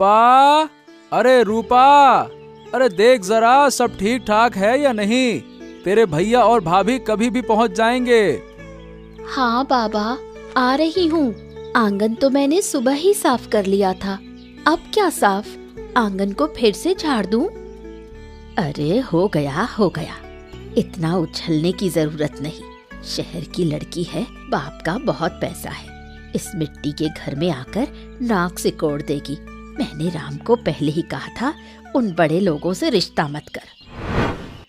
रूपा, अरे रूपा, अरे देख जरा सब ठीक ठाक है या नहीं। तेरे भैया और भाभी कभी भी पहुंच जाएंगे। हाँ बाबा, आ रही हूँ। आंगन तो मैंने सुबह ही साफ कर लिया था। अब क्या साफ, आंगन को फिर से झाड़ दूं? अरे हो गया हो गया, इतना उछलने की जरूरत नहीं। शहर की लड़की है, बाप का बहुत पैसा है, इस मिट्टी के घर में आकर नाक सिकोड़ देगी। मैंने राम को पहले ही कहा था, उन बड़े लोगों से रिश्ता मत कर।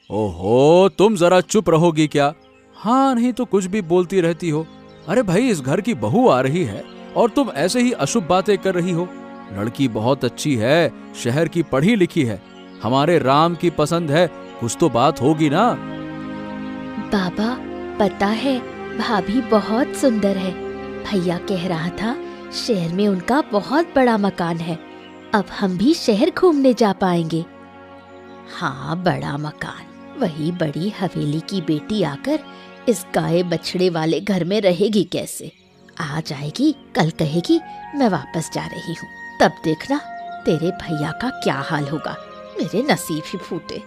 ओहो, तुम जरा चुप रहोगी क्या? हाँ नहीं तो कुछ भी बोलती रहती हो। अरे भाई, इस घर की बहू आ रही है और तुम ऐसे ही अशुभ बातें कर रही हो। लड़की बहुत अच्छी है, शहर की पढ़ी लिखी है, हमारे राम की पसंद है, कुछ तो बात होगी ना। बाबा पता है, भाभी बहुत सुंदर है। भैया कह रहा था शहर में उनका बहुत बड़ा मकान है, अब हम भी शहर घूमने जा पाएंगे। हाँ, बड़ा मकान, वही बड़ी हवेली की बेटी आकर इस गाय बछड़े वाले घर में रहेगी कैसे? आ जाएगी, कल कहेगी मैं वापस जा रही हूँ, तब देखना तेरे भैया का क्या हाल होगा। मेरे नसीब ही फूटे।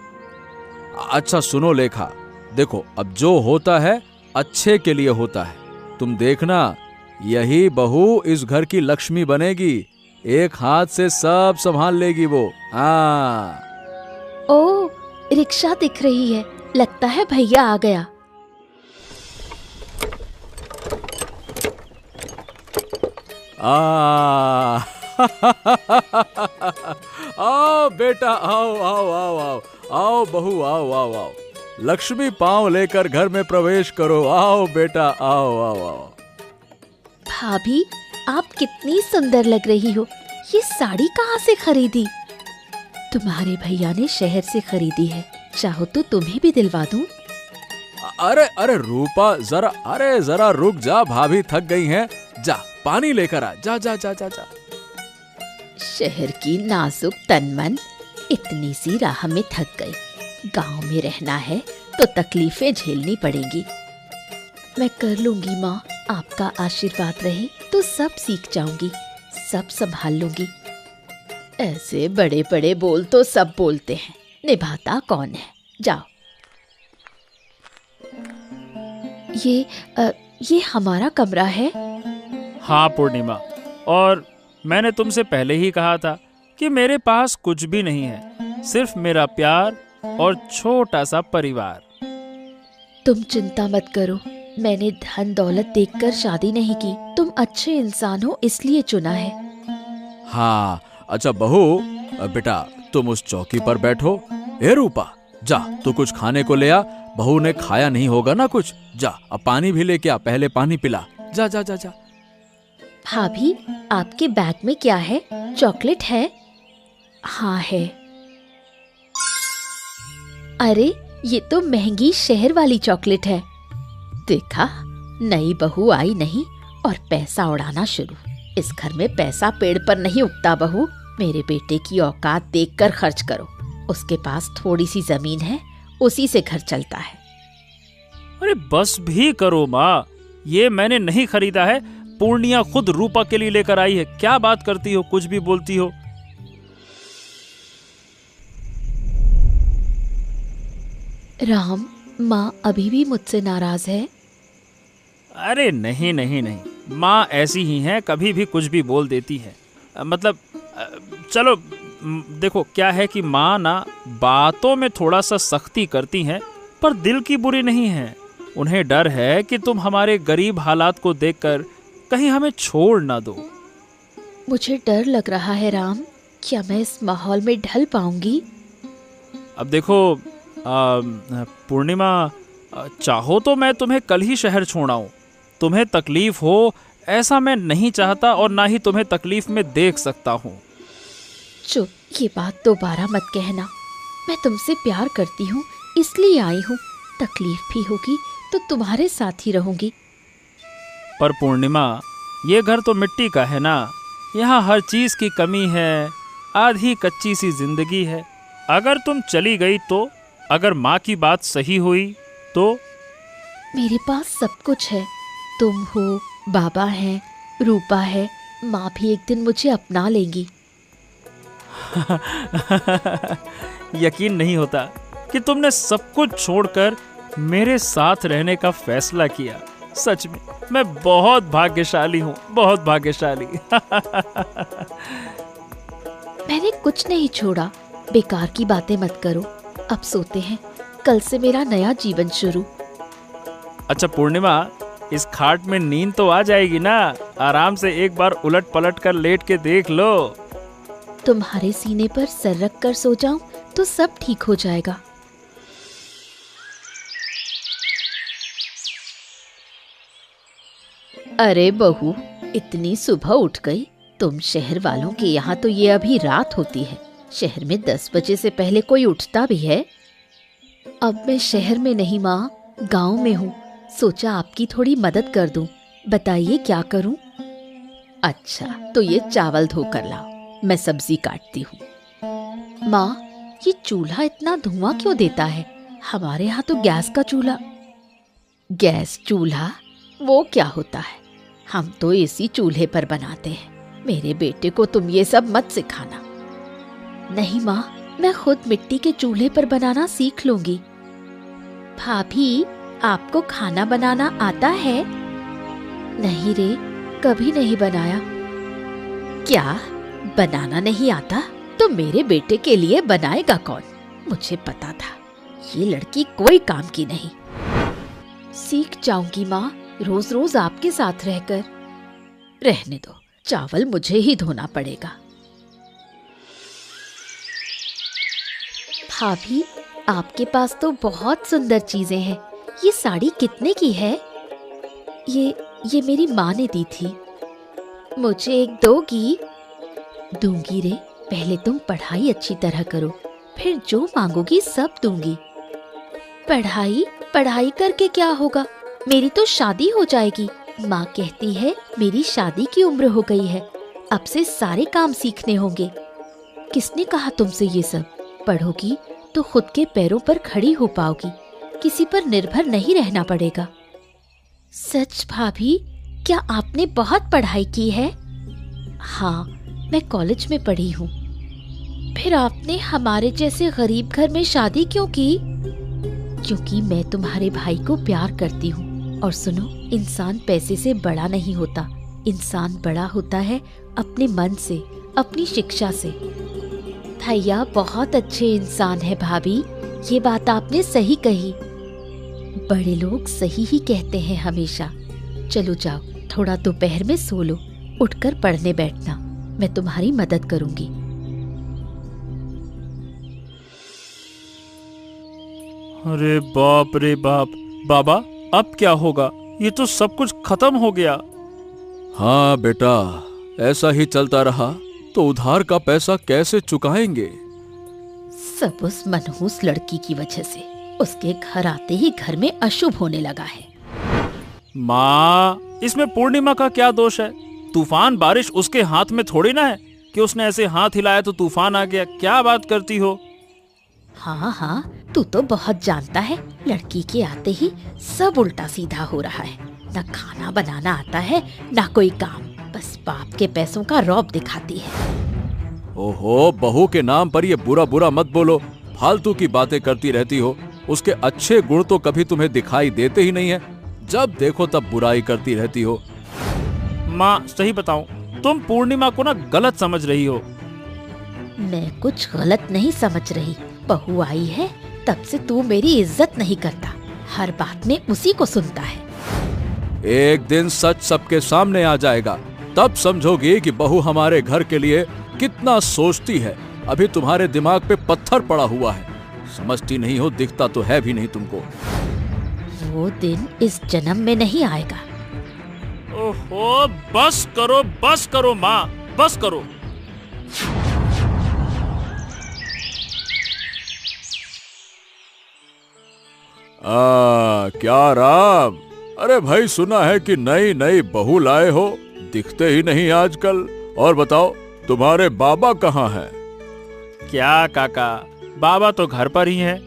अच्छा सुनो लेखा, देखो अब जो होता है अच्छे के लिए होता है। तुम देखना, यही बहू इस घर की लक्ष्मी बनेगी, एक हाथ से सब संभाल लेगी वो। हाँ। ओ, रिक्शा दिख रही है, लगता है भैया आ गया। आओ बेटा, आओ आओ आओ आओ आओ बहू, आओ आओ आओ, लक्ष्मी पांव लेकर घर में प्रवेश करो। आओ बेटा, आओ आओ आओ। भाभी, आप कितनी सुंदर लग रही हो। ये साड़ी कहाँ से खरीदी? तुम्हारे भैया ने शहर से खरीदी है, चाहो तो तुम्हें भी दिलवा दूं। अरे अरे रूपा, जरा रुक जा, भाभी थक गई हैं। जा पानी लेकर आ, जा जा जा जा जा। शहर की नाजुक तनमन इतनी सी राह में थक गई। गांव में रहना है तो तकलीफें झेलनी पड़ेंगी। मैं कर लूंगी माँ, आपका आशीर्वाद रहे तो सब सीख जाऊंगी, सब संभाल लूंगी। ऐसे बड़े बड़े बोल तो सब बोलते हैं, निभाता कौन है? जाओ। ये हमारा कमरा है। हाँ पूर्णिमा, और मैंने तुमसे पहले ही कहा था कि मेरे पास कुछ भी नहीं है, सिर्फ मेरा प्यार और छोटा सा परिवार। तुम चिंता मत करो, मैंने धन दौलत देखकर शादी नहीं की, तुम अच्छे इंसान हो इसलिए चुना है। हाँ अच्छा बहू, बेटा तुम उस चौकी पर बैठो। ए रूपा, जा तू कुछ खाने को ले आ, बहू ने खाया नहीं होगा ना कुछ। जा अब पानी भी लेके आ, पहले पानी पिला। जा जा जा जा। भाभी, आपके बैग में क्या है? चॉकलेट है? हाँ है। अरे ये तो महंगी शहर वाली चॉकलेट है। देखा, नई बहू आई नहीं और पैसा उड़ाना शुरू। इस घर में पैसा पेड़ पर नहीं उगता बहू, मेरे बेटे की औकात देखकर खर्च करो। उसके पास थोड़ी सी जमीन है, उसी से घर चलता है। अरे बस भी करो माँ, ये मैंने नहीं खरीदा है, पूर्णिया खुद रूपा के लिए लेकर आई है। क्या बात करती हो, कुछ भी बोलती हो। राम, माँ अभी भी मुझसे नाराज है? अरे नहीं नहीं नहीं, माँ ऐसी ही हैं, कभी भी कुछ भी बोल देती है। मतलब चलो देखो, क्या है कि माँ ना बातों में थोड़ा सा सख्ती करती हैं, पर दिल की बुरी नहीं है। उन्हें डर है कि तुम हमारे गरीब हालात को देखकर कहीं हमें छोड़ ना दो। मुझे डर लग रहा है राम, क्या मैं इस माहौल में ढल पाऊंगी? अब देखो पूर्णिमा, चाहो तो मैं तुम्हें कल ही शहर छोड़ आऊं। तुम्हें तकलीफ हो ऐसा मैं नहीं चाहता, और ना ही तुम्हें तकलीफ में देख सकता हूँ। चुप, ये बात दोबारा मत कहना। मैं तुमसे प्यार करती हूँ इसलिए आई हूँ, तकलीफ भी होगी तो तुम्हारे साथ ही रहूंगी। पर पूर्णिमा, ये घर तो मिट्टी का है ना, यहाँ हर चीज की कमी है, आधी कच्ची सी जिंदगी है। अगर तुम चली गई तो, अगर माँ की बात सही हुई तो? मेरे पास सब कुछ है, तुम हो, बाबा हैं, रूपा है, माँ भी एक दिन मुझे अपना लेंगी। यकीन नहीं होता कि तुमने सब कुछ छोड़कर मेरे साथ रहने का फैसला किया। सच में मैं बहुत भाग्यशाली हूँ, बहुत भाग्यशाली। मैंने कुछ नहीं छोड़ा, बेकार की बातें मत करो। अब सोते हैं, कल से मेरा नया जीवन शुरू। अच्छा पूर्णिमा, इस खाट में नींद तो आ जाएगी ना? आराम से एक बार उलट पलट कर लेट के देख लो। तुम्हारे सीने पर सर रख कर सो जाऊं तो सब ठीक हो जाएगा। अरे बहू, इतनी सुबह उठ गई? तुम शहर वालों के यहाँ तो ये अभी रात होती है। शहर में 10 बजे से पहले कोई उठता भी है? अब मैं शहर में नहीं माँ, गांव में हूँ। सोचा आपकी थोड़ी मदद कर दूं। बताइए क्या करूं? अच्छा, तो ये चावल धो कर लाओ, मैं सब्जी काटती हूँ। माँ, ये चूल्हा इतना धुआं क्यों देता है? हमारे यहाँ तो गैस का चूल्हा। गैस चूल्हा वो क्या होता है? हम तो इसी चूल्हे पर बनाते हैं। मेरे बेटे को तुम ये सब मत सिखाना। नहीं माँ, मैं खुद मिट्टी के चूल्हे पर बनाना सीख लूंगी। भाभी, आपको खाना बनाना आता है? नहीं रे, कभी नहीं बनाया। क्या बनाना नहीं आता? तो मेरे बेटे के लिए बनाएगा कौन? मुझे पता था ये लड़की कोई काम की नहीं। सीख जाऊंगी माँ, रोज रोज आपके साथ रहकर। रहने दो, चावल मुझे ही धोना पड़ेगा। भाभी, आपके पास तो बहुत सुंदर चीजें हैं। ये साड़ी कितने की है? ये मेरी माँ ने दी थी। मुझे एक दोगी? दूंगी रे, पहले तुम पढ़ाई अच्छी तरह करो, फिर जो मांगोगी सब दूंगी। पढ़ाई करके क्या होगा? मेरी तो शादी हो जाएगी। माँ कहती है मेरी शादी की उम्र हो गई है, अब से सारे काम सीखने होंगे। किसने कहा तुमसे ये सब? पढ़ोगी तो खुद के पैरों पर खड़ी हो पाओगी, किसी पर निर्भर नहीं रहना पड़ेगा। सच भाभी, क्या आपने बहुत पढ़ाई की है? हाँ, मैं कॉलेज में पढ़ी हूँ। फिर आपने हमारे जैसे गरीब घर में शादी क्यों की? क्योंकि मैं तुम्हारे भाई को प्यार करती हूँ। और सुनो, इंसान पैसे से बड़ा नहीं होता, इंसान बड़ा होता है अपने मन से, अपनी शिक्षा से। भैया बहुत अच्छे इंसान है भाभी, ये बात आपने सही कही। बड़े लोग सही ही कहते हैं हमेशा। चलो जाओ, थोड़ा दोपहर में सो लो, उठकर पढ़ने बैठना, मैं तुम्हारी मदद करूंगी। अरे बाप रे बाप, बाबा अब क्या होगा? ये तो सब कुछ खत्म हो गया। हाँ बेटा, ऐसा ही चलता रहा तो उधार का पैसा कैसे चुकाएंगे? सब उस मनहूस लड़की की वजह से। उसके घर आते ही घर में अशुभ होने लगा है। माँ, इसमें पूर्णिमा का क्या दोष है? तूफान बारिश उसके हाथ में थोड़ी ना है कि उसने ऐसे हाथ हिलाया तो तूफान आ गया। क्या बात करती हो? हाँ, तू तो बहुत जानता है। लड़की के आते ही सब उल्टा सीधा हो रहा है। न खाना बनाना आता है, न कोई काम, बस बाप के पैसों का रौब दिखाती है। ओहो, बहू के नाम पर ये बुरा बुरा मत बोलो, फालतू की बातें करती रहती हो। उसके अच्छे गुण तो कभी तुम्हें दिखाई देते ही नहीं है, जब देखो तब बुराई करती रहती हो। माँ सही बताऊं, तुम पूर्णिमा को ना गलत समझ रही हो। मैं कुछ गलत नहीं समझ रही। बहू आई है तब से तू मेरी इज्जत नहीं करता, हर बात में उसी को सुनता है। एक दिन सच सबके सामने आ जाएगा, तब समझोगी कि बहू हमारे घर के लिए कितना सोचती है। अभी तुम्हारे दिमाग पे पत्थर पड़ा हुआ है, समझती नहीं हो, दिखता तो है भी नहीं तुमको। वो दिन इस जन्म में नहीं आएगा। ओहो, बस करो माँ, बस करो। क्या राम, अरे भाई सुना है कि नई नई बहू लाए हो, दिखते ही नहीं आजकल। और बताओ तुम्हारे बाबा कहाँ हैं? क्या काका, बाबा तो घर पर ही हैं।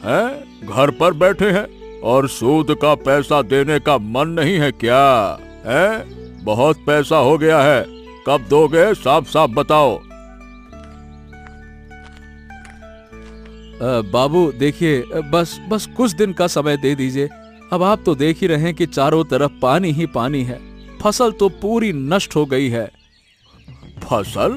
हैं? घर पर बैठे हैं और सूद का पैसा देने का मन नहीं है क्या? हैं? बहुत पैसा हो गया है, कब दोगे? साफ साफ बताओ। बाबू देखिए, बस बस कुछ दिन का समय दे दीजिए। अब आप तो देख ही रहे हैं कि चारों तरफ पानी ही पानी है। फसल तो पूरी नष्ट हो गई है। फसल?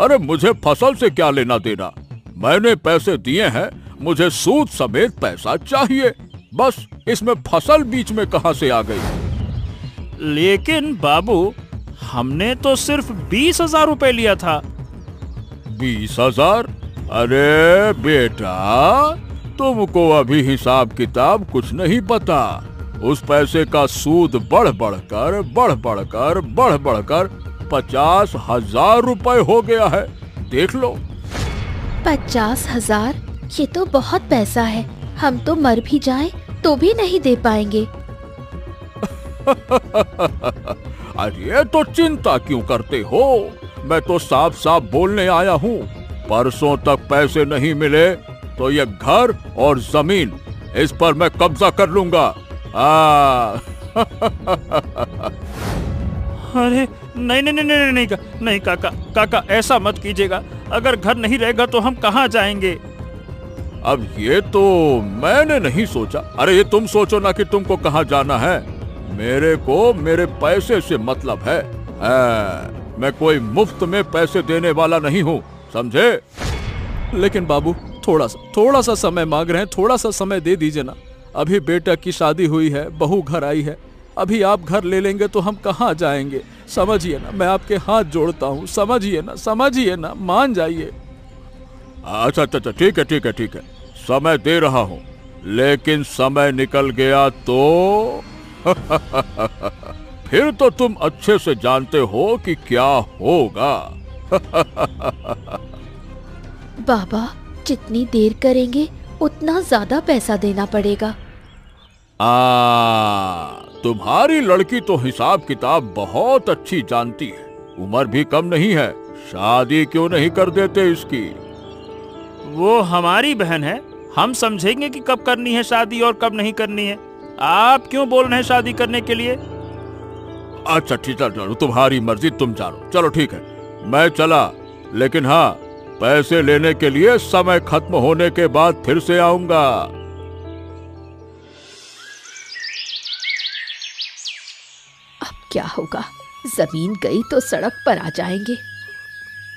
अरे मुझे फसल से क्या लेना देना? मैंने पैसे दिए हैं, मुझे सूद समेत पैसा चाहिए। बस इसमें फसल बीच में कहां से आ गई? लेकिन बाबू, हमने तो सिर्फ 20,000 रुपए लिया था। 20,000? अरे बेटा, तुमको अभी हिसाब किताब कुछ नहीं पता। उस पैसे का सूद बढ़ बढ़कर 50,000 रुपए हो गया है। देख लो। 50,000? ये तो बहुत पैसा है। हम तो मर भी जाएं तो भी नहीं दे पाएंगे। अरे तो चिंता क्यों करते हो? मैं तो साफ साफ बोलने आया हूँ। परसों तक पैसे नहीं मिले तो ये घर और जमीन, इस पर मैं कब्जा कर लूंगा। अरे नहीं नहीं नहीं नहीं नहीं, नहीं काका, काका ऐसा मत कीजिएगा। अगर घर नहीं रहेगा तो हम कहाँ जाएंगे? अब ये तो मैंने नहीं सोचा। अरे ये तुम सोचो ना कि तुमको कहाँ जाना है। मेरे को मेरे पैसे से मतलब है। मैं कोई मुफ्त में पैसे देने वाला नहीं हूँ, समझे? लेकिन बाबू, थोड़ा सा समय मांग रहे हैं, थोड़ा सा समय दे दीजिए ना। अभी बेटा की शादी हुई है, बहू घर आई है। अभी आप घर ले लेंगे तो हम कहाँ जाएंगे? समझिए ना, मैं आपके हाथ जोड़ता हूँ। समझिए ना, मान जाइए। अच्छा, ठीक है, समय दे रहा हूँ। लेकिन समय निकल गया तो फिर तो तुम अच्छे से जानते हो कि क्या होगा। बाबा, जितनी देर करेंगे उतना ज्यादा पैसा देना पड़ेगा। तुम्हारी लड़की तो हिसाब किताब बहुत अच्छी जानती है। उम्र भी कम नहीं है, शादी क्यों नहीं कर देते इसकी? वो हमारी बहन है, हम समझेंगे कि कब करनी है शादी और कब नहीं करनी है। आप क्यों बोल रहे हैं शादी करने के लिए? अच्छा ठीक है, चलो तुम्हारी मर्जी, तुम जानो। चलो ठीक है, मैं चला। लेकिन हाँ, पैसे लेने के लिए समय खत्म होने के बाद फिर से आऊंगा। अब क्या होगा? जमीन गई तो सड़क पर आ जाएंगे।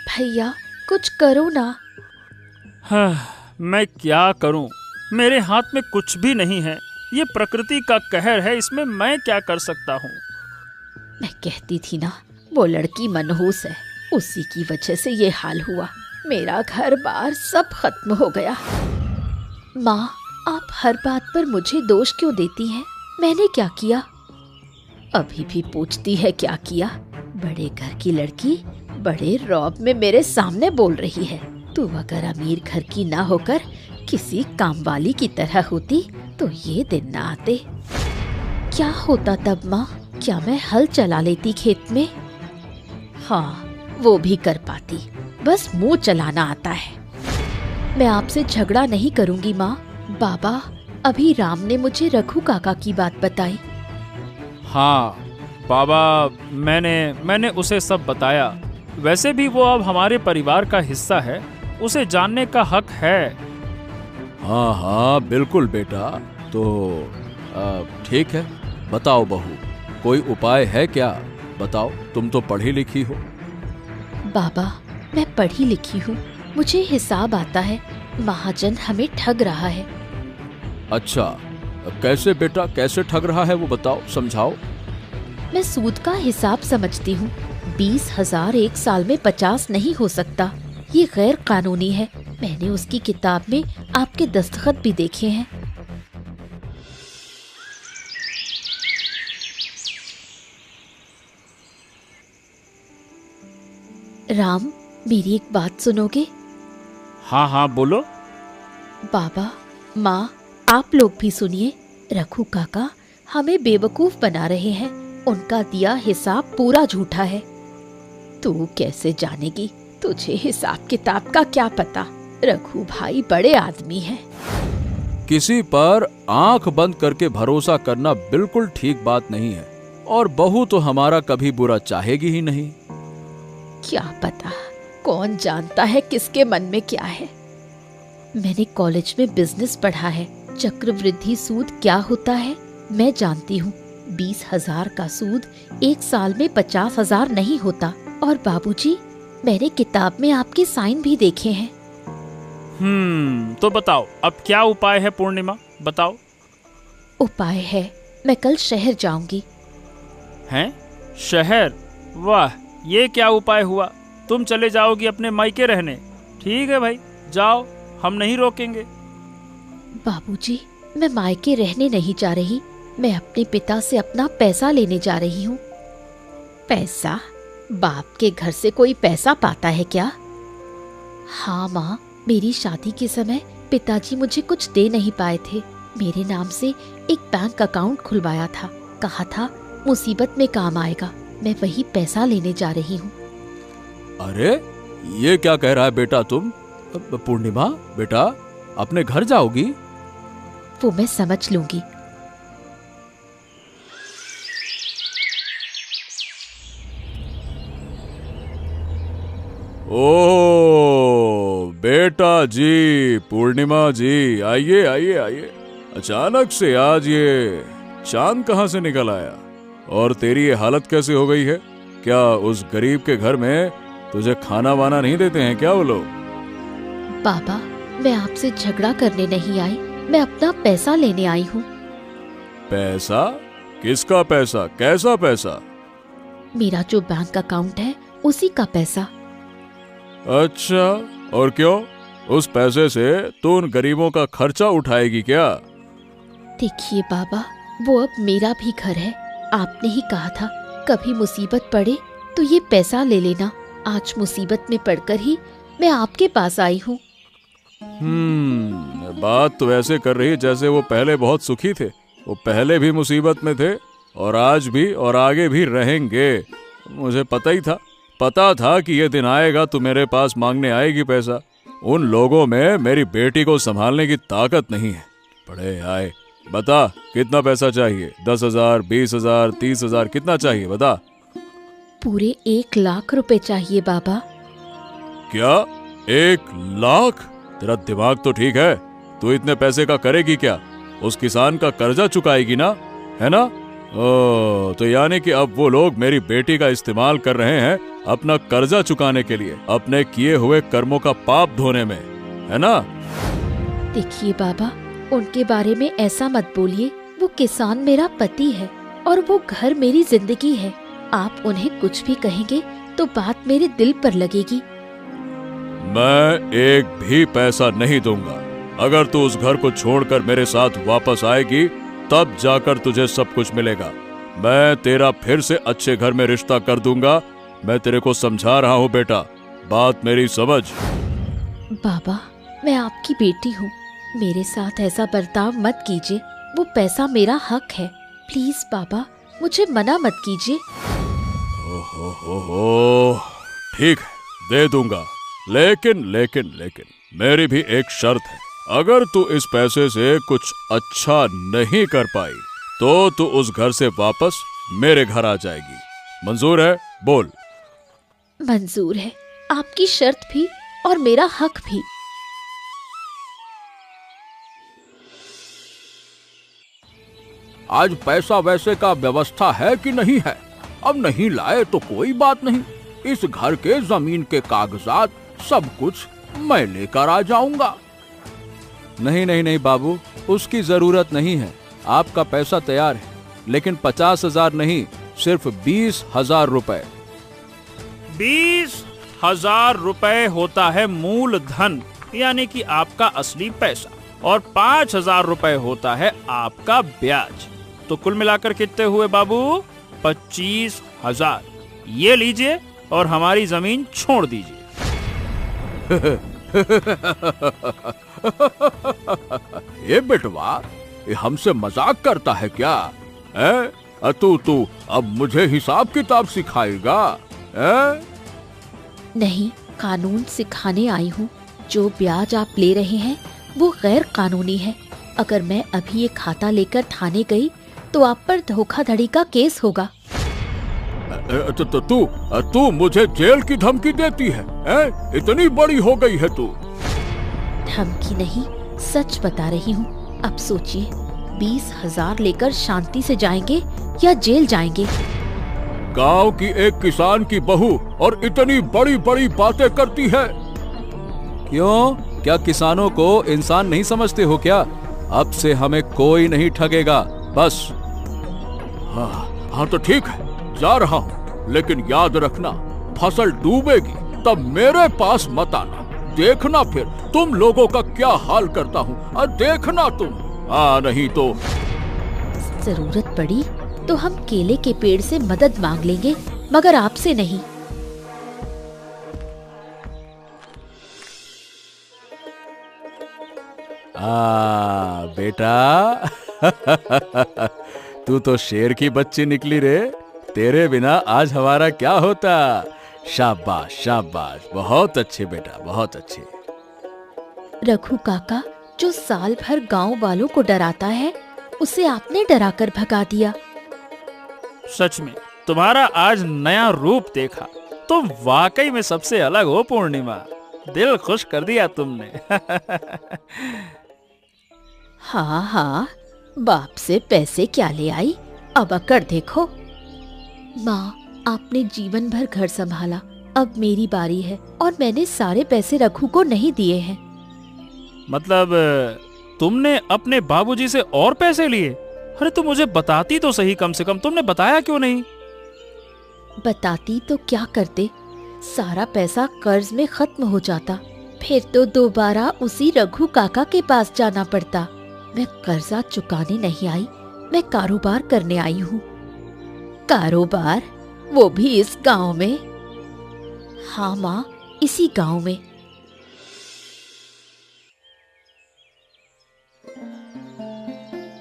भैया कुछ करो ना। हाँ, मैं क्या करूं? मेरे हाथ में कुछ भी नहीं है। ये प्रकृति का कहर है, इसमें मैं क्या कर सकता हूँ? मैं कहती थी ना, वो लड़की मनहूस है, उसी की वजह से ये हाल हुआ। मेरा घर बार सब खत्म हो गया। माँ, आप हर बात पर मुझे दोष क्यों देती हैं? मैंने क्या किया? अभी भी पूछती है क्या किया? बड़े घर की लड़की बड़े रौब में मेरे सामने बोल रही है। तू अगर अमीर घर की ना होकर किसी कामवाली की तरह होती तो ये दिन ना आते। क्या होता तब माँ? क्या मैं हल चला लेती खेत में? हाँ, वो भी कर पाती, बस मुंह चलाना आता है। मैं आपसे झगड़ा नहीं करूंगी माँ। बाबा, अभी राम ने मुझे रघु काका की बात बताई। हाँ बाबा, मैंने उसे सब बताया। वैसे भी वो अब हमारे परिवार का हिस्सा है, उसे जानने का हक है। हाँ हाँ बिल्कुल बेटा। तो ठीक है, बताओ बहू, कोई उपाय है क्या? बताओ, तुम तो पढ़ी लिखी हो। बाबा, मैं पढ़ी लिखी हूँ, मुझे हिसाब आता है। महाजन हमें ठग रहा है। अच्छा, कैसे बेटा, कैसे ठग रहा है वो बताओ, समझाओ। मैं सूद का हिसाब समझती हूँ। 20,000 एक साल में 50 नहीं हो सकता। ये गैर कानूनी है। मैंने उसकी किताब में आपके दस्तखत भी देखे हैं। राम, मेरी एक बात सुनोगे? हाँ हाँ बोलो। बाबा, माँ, आप लोग भी सुनिए। रघु काका हमें बेवकूफ बना रहे हैं। उनका दिया हिसाब पूरा झूठा है। तू कैसे जानेगी? तुझे हिसाब किताब का क्या पता? रघु भाई बड़े आदमी हैं। किसी पर आंख बंद करके भरोसा करना बिल्कुल ठीक बात नहीं है, और बहू तो हमारा कभी बुरा चाहेगी ही नहीं। क्या पता, कौन जानता है किसके मन में क्या है। मैंने कॉलेज में बिजनेस पढ़ा है। चक्रवृद्धि सूद क्या होता है मैं जानती हूँ। 20,000 का सूद 1 साल में 50,000 नहीं होता। और बाबूजी, मैंने किताब में आपके साइन भी देखे हैं। तो बताओ अब क्या उपाय है पूर्णिमा, बताओ। उपाय है, मैं कल शहर जाऊंगी। हैं? शहर? वाह, ये क्या उपाय हुआ? तुम चले जाओगी अपने मायके रहने। ठीक है भाई, जाओ, हम नहीं रोकेंगे। बाबूजी, मैं मायके रहने नहीं जा रही, मैं अपने पिता से अपना पैसा लेने जा रही हूँ। पैसा? बाप के घर से कोई पैसा पाता है क्या? हाँ माँ, मेरी शादी के समय पिताजी मुझे कुछ दे नहीं पाए थे। मेरे नाम से एक बैंक अकाउंट खुलवाया था, कहा था मुसीबत में काम आएगा। मैं वही पैसा लेने जा रही हूँ। अरे ये क्या कह रहा है बेटा तुम? पूर्णिमा बेटा, अपने घर जाओगी? वो मैं समझ लूंगी। ओ बेटा जी, पूर्णिमा जी, आइए आइए आइए। अचानक से आज ये चांद कहाँ से निकल आया? और तेरी ये हालत कैसे हो गई है? क्या उस गरीब के घर में तुझे खाना वाना नहीं देते हैं क्या वो लोग? बाबा, मैं आपसे झगड़ा करने नहीं आई, मैं अपना पैसा लेने आई हूँ। पैसा? किसका पैसा? कैसा पैसा? मेरा जो बैंक अकाउंट है उसी का पैसा। अच्छा, और क्यों? उस पैसे से तू उन गरीबों का खर्चा उठाएगी क्या? देखिए बाबा, वो अब मेरा भी घर है। आपने ही कहा था कभी मुसीबत पड़े तो ये पैसा ले लेना। आज मुसीबत में पड़कर ही मैं आपके पास आई हूँ। बात तो ऐसे कर रही जैसे वो पहले बहुत सुखी थे। वो पहले भी मुसीबत में थे और आज भी और आगे भी रहेंगे। मुझे पता था कि ये दिन आएगा तो मेरे पास मांगने आएगी पैसा। उन लोगों में मेरी बेटी को संभालने की ताकत नहीं है। बड़े आए, बता कितना पैसा चाहिए? 10,000, 20,000, 30,000, कितना चाहिए बता? पूरे 1 लाख रुपए चाहिए बाबा। क्या 1 लाख? तेरा दिमाग तो ठीक है? तू इतने पैसे का करेगी क्या? उस किसान का कर्जा चुकाएगी ना, है ना? तो यानी कि अब वो लोग मेरी बेटी का इस्तेमाल कर रहे हैं अपना कर्जा चुकाने के लिए, अपने किए हुए कर्मों का पाप धोने में, है ना? देखिए बाबा, उनके बारे में ऐसा मत बोलिए। वो किसान मेरा पति है और वो घर मेरी जिंदगी है। आप उन्हें कुछ भी कहेंगे तो बात मेरे दिल पर लगेगी। मैं एक भी पैसा नहीं दूंगा। अगर तू उस घर को छोड़कर मेरे साथ वापस आएगी तब जाकर तुझे सब कुछ मिलेगा। मैं तेरा फिर से अच्छे घर में रिश्ता कर दूंगा। मैं तेरे को समझा रहा हूँ बेटा, बात मेरी समझ। बाबा, मैं आपकी बेटी हूँ, मेरे साथ ऐसा बर्ताव मत कीजिए। वो पैसा मेरा हक है। प्लीज बाबा, मुझे मना मत कीजिए। ओहो, ठीक है, दे दूंगा। लेकिन मेरी भी एक शर्त है। अगर तू इस पैसे से कुछ अच्छा नहीं कर पाई तो तू उस घर से वापस मेरे घर आ जाएगी। मंजूर है? बोल। मंजूर है, आपकी शर्त भी और मेरा हक भी। आज पैसा वैसे का व्यवस्था है कि नहीं है? अब नहीं लाए तो कोई बात नहीं। इस घर के जमीन के कागजात सब कुछ मैं लेकर आ जाऊंगा। नहीं बाबू, उसकी जरूरत नहीं है। आपका पैसा तैयार है, लेकिन 50,000 नहीं, सिर्फ 20,000 रुपए। 20,000 रुपए होता है मूल धन, यानी कि आपका असली पैसा, और 5,000 रुपए होता है आपका ब्याज। तो कुल मिलाकर कितने हुए बाबू? 25,000। ये लीजिए और हमारी जमीन छोड़ दीजिए। ये बेटवा, ये हमसे मजाक करता है क्या? तू अब मुझे हिसाब किताब सिखाएगा? नहीं, कानून सिखाने आई हूँ। जो ब्याज आप ले रहे हैं वो गैर कानूनी है। अगर मैं अभी ये खाता लेकर थाने गई तो आप पर धोखाधड़ी का केस होगा। तू मुझे जेल की धमकी देती है? इतनी बड़ी हो गई है तू? धमकी नहीं, सच बता रही हूँ। अब सोचिए, 20,000 लेकर शांति से जाएंगे या जेल जाएंगे? गांव की एक किसान की बहू और इतनी बड़ी बड़ी बातें करती है। क्यों, क्या किसानों को इंसान नहीं समझते हो क्या? अब से हमें कोई नहीं ठगेगा, बस। हाँ तो ठीक है, जा रहा हूँ, लेकिन याद रखना, फसल डूबेगी तब मेरे पास मत आना। देखना फिर तुम लोगों का क्या हाल करता हूँ, और देखना तुम। नहीं तो जरूरत पड़ी तो हम केले के पेड़ से मदद मांग लेंगे, मगर आपसे नहीं। बेटा तू तो शेर की बच्ची निकली रे। तेरे बिना आज हमारा क्या होता। शाबाश शाबाश, बहुत अच्छे बेटा, बहुत अच्छे। रघु काका जो साल भर गांव वालों को डराता है, उसे आपने डराकर भगा दिया। सच में तुम्हारा आज नया रूप देखा। तुम वाकई में सबसे अलग हो पूर्णिमा। दिल खुश कर दिया तुमने। हाँ हाँ, बाप से पैसे क्या ले आई, अब अकड़ देखो। माँ, आपने जीवन भर घर संभाला, अब मेरी बारी है और मैंने सारे पैसे रघु को नहीं दिए हैं। मतलब तुमने अपने बाबूजी से और पैसे लिए? अरे तुम मुझे बताती तो सही, कम से कम तुमने बताया क्यों नहीं? बताती तो क्या करते, सारा पैसा कर्ज में खत्म हो जाता। फिर तो दोबारा उसी रघु काका के पास जाना पड़ता। मैं कर्जा चुकाने नहीं आई, मैं कारोबार करने आई हूँ। कारोबार, वो भी इस गांव में? हाँ माँ, इसी गांव में।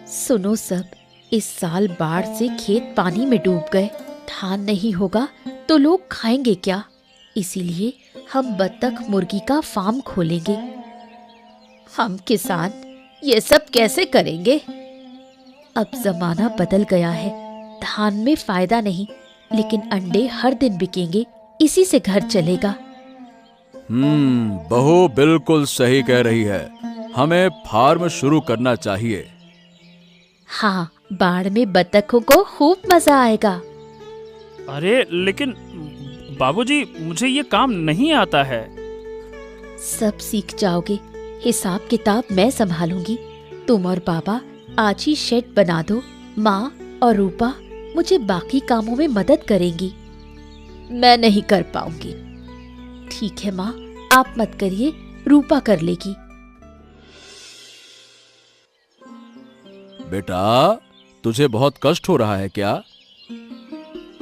सुनो सब, इस साल बाढ़ से खेत पानी में डूब गए। धान नहीं होगा तो लोग खाएंगे क्या? इसीलिए हम बत्तख मुर्गी का फार्म खोलेंगे। हम किसान ये सब कैसे करेंगे? अब जमाना बदल गया है, धान में फायदा नहीं, लेकिन अंडे हर दिन बिकेंगे, इसी से घर चलेगा। बहू बिल्कुल सही कह रही है, हमें फार्म शुरू करना चाहिए। हाँ, बाढ़ में बत्तखों को खूब मजा आएगा। अरे लेकिन बाबूजी, मुझे ये काम नहीं आता है। सब सीख जाओगे, हिसाब किताब मैं संभालूंगी। तुम और बाबा आज ही शेड बना दो। माँ और रूपा मुझे बाकी कामों में मदद करेंगी। मैं नहीं कर पाऊंगी। ठीक है माँ, आप मत करिए, रूपा कर लेगी। बेटा, तुझे बहुत कष्ट हो रहा है क्या?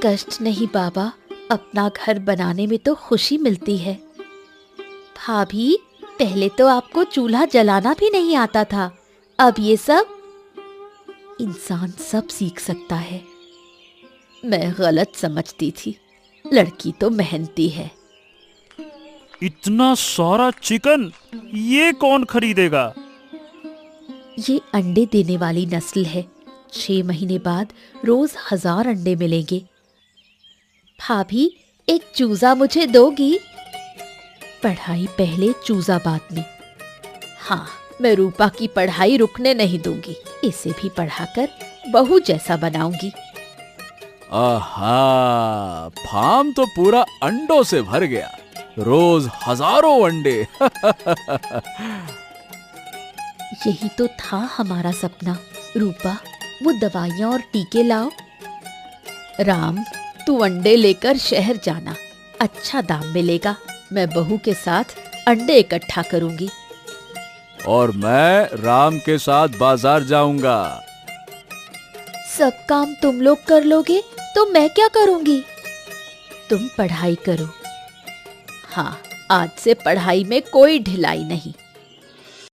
कष्ट नहीं बाबा, अपना घर बनाने में तो खुशी मिलती है। भाभी, पहले तो आपको चूल्हा जलाना भी नहीं आता था, अब ये सब? इंसान सब सीख सकता है। मैं गलत समझती थी, लड़की तो मेहनती है। इतना सारा चिकन ये कौन खरीदेगा? ये अंडे देने वाली नस्ल है। 6 महीने बाद रोज 1000 अंडे मिलेंगे। भाभी, एक चूजा मुझे दोगी? पढ़ाई पहले, चूजा बाद में। हाँ, मैं रूपा की पढ़ाई रुकने नहीं दूंगी, इसे भी पढ़ाकर बहू जैसा बनाऊंगी। आहा, फार्म तो पूरा अंडों से भर गया, रोज हजारों अंडे। यही तो था हमारा सपना। रूपा, वो दवाइयाँ और टीके लाओ। राम, तू अंडे लेकर शहर जाना, अच्छा दाम मिलेगा। मैं बहू के साथ अंडे इकट्ठा करूंगी। और मैं राम के साथ बाजार जाऊंगा। सब काम तुम लोग कर लोगे तो मैं क्या करूंगी? तुम पढ़ाई करो। हाँ, आज से पढ़ाई में कोई ढिलाई नहीं।